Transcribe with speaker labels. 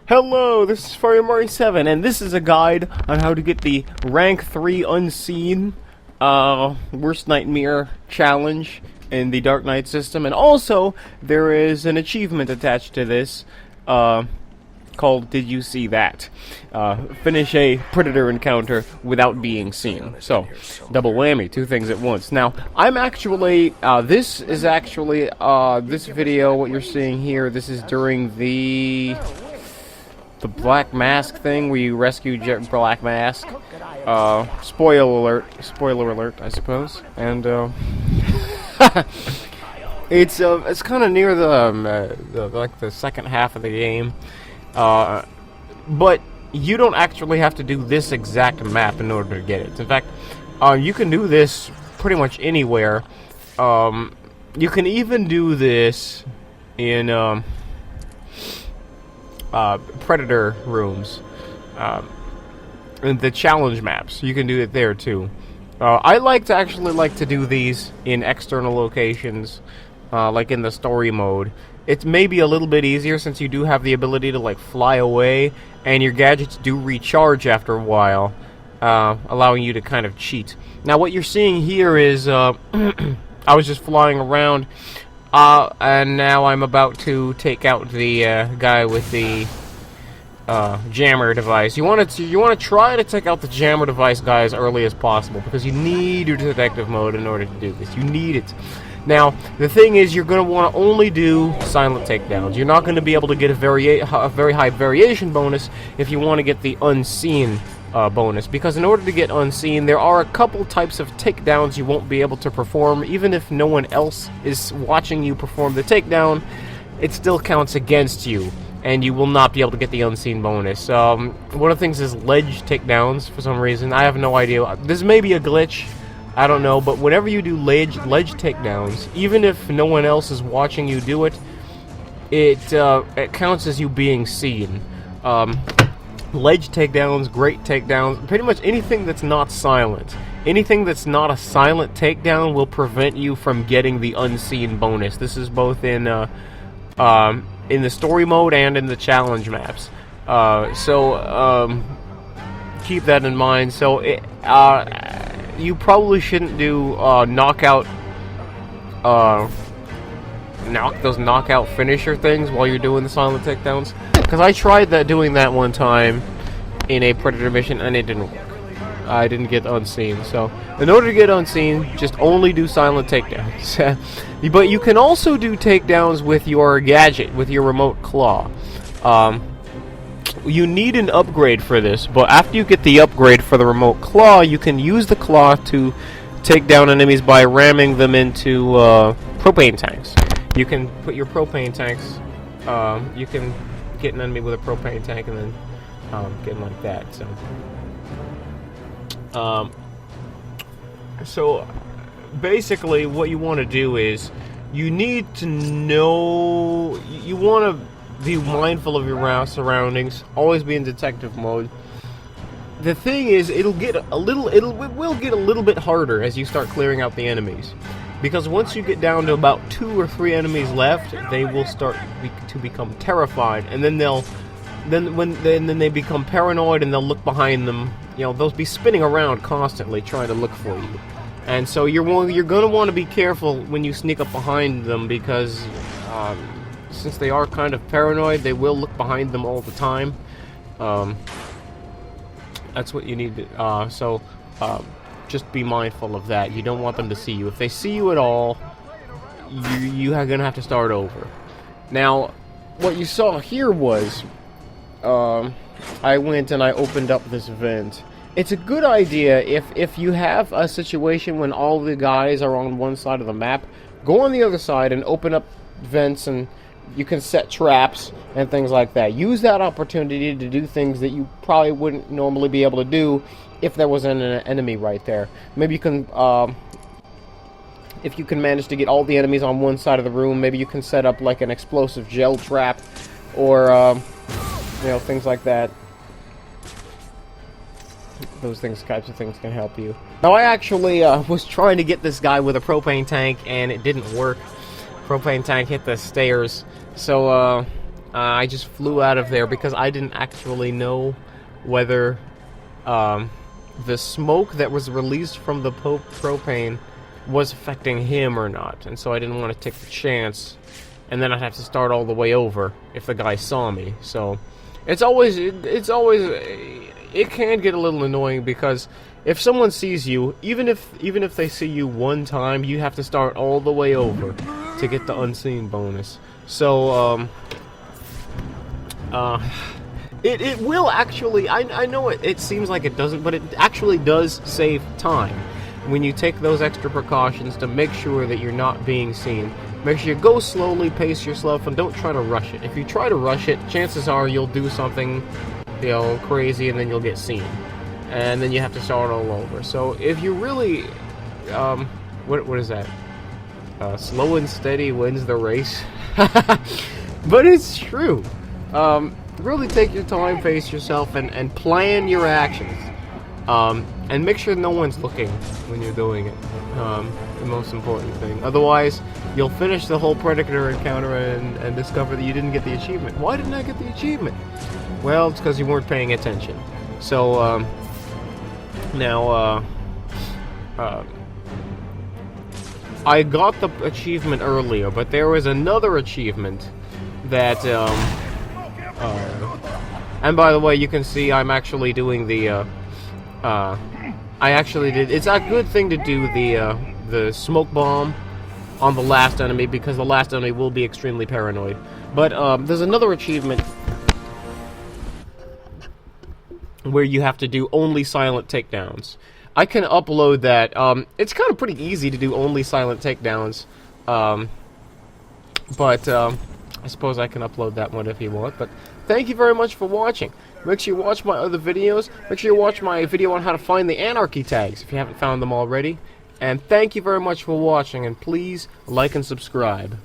Speaker 1: Hello, this is Fire7, and this is a guide on how to get the rank 3 unseen worst nightmare challenge in the Dark Knight system. And also, there is an achievement attached to this called Did You See That? Finish a predator encounter without being seen. So, double whammy, two things at once. Now, I'm actually, this video, what you're seeing here, this is during the Black Mask thing where you rescue Black Mask. Spoiler alert, I suppose. And it's kind of near the second half of the game. But you don't actually have to do this exact map in order to get it. In fact, you can do this pretty much anywhere. You can even do this in Predator rooms, and the challenge maps. You can do it there too. I like to do these in external locations, like in the story mode. It's maybe a little bit easier since you do have the ability to like fly away, and your gadgets do recharge after a while, allowing you to kind of cheat. Now, what you're seeing here is I was just flying around. And now I'm about to take out the guy with the jammer device. You want to try to take out the jammer device guy as early as possible, because you need your detective mode in order to do this. You need it. Now, the thing is, you're going to want to only do silent takedowns. You're not going to be able to get a very high variation bonus if you want to get the unseen bonus, because in order to get unseen, there are a couple types of takedowns you won't be able to perform. Even if no one else is watching you perform the takedown, it still counts against you, and you will not be able to get the unseen bonus. One of the things is ledge takedowns. For some reason, I have no idea. This may be a glitch, I don't know, but whenever you do ledge takedowns, even if no one else is watching you do it, it counts as you being seen. Ledge takedowns, great takedowns, pretty much anything that's not silent. Anything that's not a silent takedown will prevent you from getting the unseen bonus. This is both in the story mode and in the challenge maps. Keep that in mind. So you probably shouldn't do knockout finisher things while you're doing the silent takedowns. Because I tried doing that one time in a Predator mission, and it didn't work. I didn't get unseen. So, in order to get unseen, just only do silent takedowns. But you can also do takedowns with your gadget, with your remote claw. You need an upgrade for this, but after you get the upgrade for the remote claw, you can use the claw to take down enemies by ramming them into propane tanks. You can put your propane tanks, you can get an enemy with a propane tank and then get them like that. So basically what you want to do is you need to know, you want to be mindful of your surroundings, always be in detective mode. The thing is, it will get a little bit harder as you start clearing out the enemies, because once you get down to about 2 or 3 enemies left, they will start to become terrified, and then then they become paranoid, and they'll look behind them. You know, they'll be spinning around constantly trying to look for you, and so you're going to want to be careful when you sneak up behind them, because since they are kind of paranoid, they will look behind them all the time. That's what you need to, just be mindful of that. You don't want them to see you. If they see you at all, you are going to have to start over. Now, what you saw here was, I went and I opened up this vent. It's a good idea if you have a situation when all the guys are on one side of the map, go on the other side and open up vents, and you can set traps and things like that. Use that opportunity to do things that you probably wouldn't normally be able to do if there was an enemy right there. Maybe you can, if you can manage to get all the enemies on one side of the room, maybe you can set up like an explosive gel trap, or things like that. Those types of things can help you. Now, I actually was trying to get this guy with a propane tank, and it didn't work. Propane tank hit the stairs, so I just flew out of there because I didn't actually know whether the smoke that was released from the propane was affecting him or not, and so I didn't want to take the chance, and then I'd have to start all the way over if the guy saw me. So it can get a little annoying because if someone sees you, even if they see you one time, you have to start all the way over to get the unseen bonus. So it will actually, I know it seems like it doesn't, but it actually does save time when you take those extra precautions to make sure that you're not being seen. Make sure you go slowly, pace yourself, and don't try to rush it. If you try to rush it, chances are you'll do something, crazy, and then you'll get seen. And then you have to start all over. So if you really, what is that? Slow and steady wins the race. But it's true. Really take your time, pace yourself, and plan your actions. And make sure no one's looking when you're doing it. The most important thing. Otherwise, you'll finish the whole Predator encounter and discover that you didn't get the achievement. Why didn't I get the achievement? Well, it's because you weren't paying attention. So, now, I got the achievement earlier, but there was another achievement that, and by the way, you can see I'm actually doing the, I actually did. It's a good thing to do the smoke bomb on the last enemy because the last enemy will be extremely paranoid. But there's another achievement where you have to do only silent takedowns. I can upload that. It's kind of pretty easy to do only silent takedowns. But I suppose I can upload that one if you want. But thank you very much for watching. Make sure you watch my other videos. Make sure you watch my video on how to find the anarchy tags if you haven't found them already. And thank you very much for watching. And please like and subscribe.